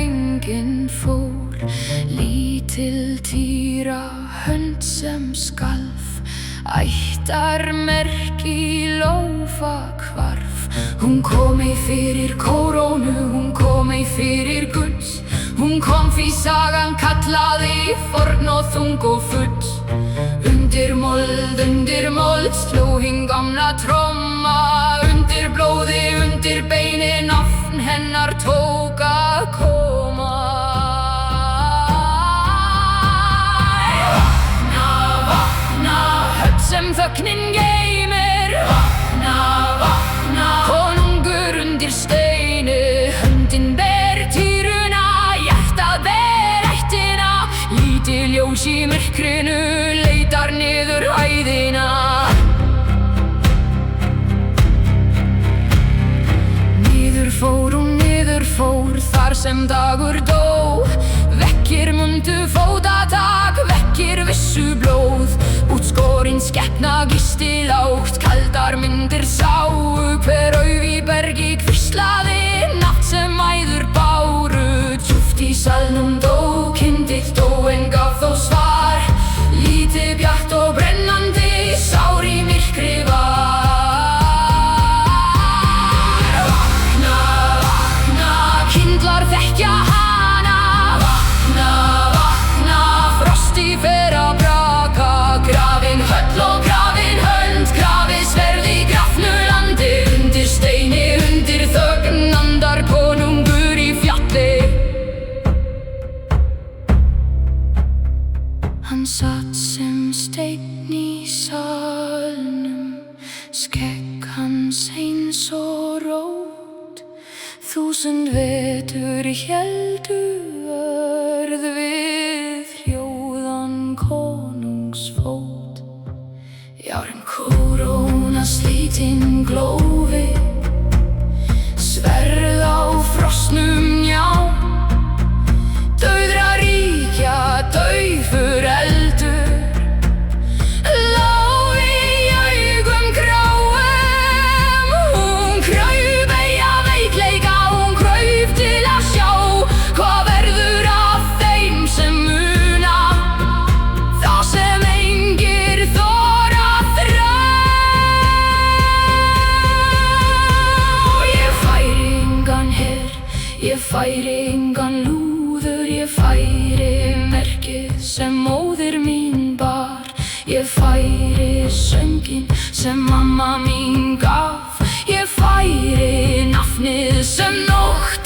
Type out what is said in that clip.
enginn fór, lítil týra hönd sem skalf, ættarmerki lófa hvarf. Hún kom ei fyrir kórónu, hún kom ei fyrir gull, hún kom því sagan kallaði forn og þung og full. Undir mold sló hin gamla tromma, undir blóði, undir beini, nafn hennar tók að koma. Vakna, vakna, höll sem þögnin geymir. Vakna, vakna, konungur undir steini, höndin ber týruna, hjartað ber ættina. Lítið ljós í myrkrinu leitar niður hæðina. Niður fór þar sem dagur dó, vekkir mundu fótatak, vekkir vissu blóð. Útskorin skepna gisti lágt, kaldar myndir sáu, hver auf í bergi hvíslaði nafn sem mæður báru. Djúpt í salnum dó, kyndill dó en gaf þó svar, lítið bjart og brennandi sár í myrkri var. Vakna, vakna, kyndlar þekkja hana. Vakna, vakna, frosti fer að braka, grafin höll og grafin hönd, grafið sverð í grafnu landi. Undir steini, undir þögn andar konungur í fjalli. Hann satt sem steinn í salnum, skegg hans eins og rót. 1000 vetur héldu vörð við hljóðan konungsfót. Járn kóróna slítinn glófi, sverð á frosnum njám. Dauðra ríkja, daufur eldur, lá í augum gráum. Hún kraup ei af veikleika, hún kraup til að sjá hvað verður af þeim sem muna það sem engir þora þrá. Ég færi engan her, ég færi engan lúður, ég færi merkið sem móðir mín bar. Ég færi sönginn sem mamma mín gaf, ég færi nafnið sem nótt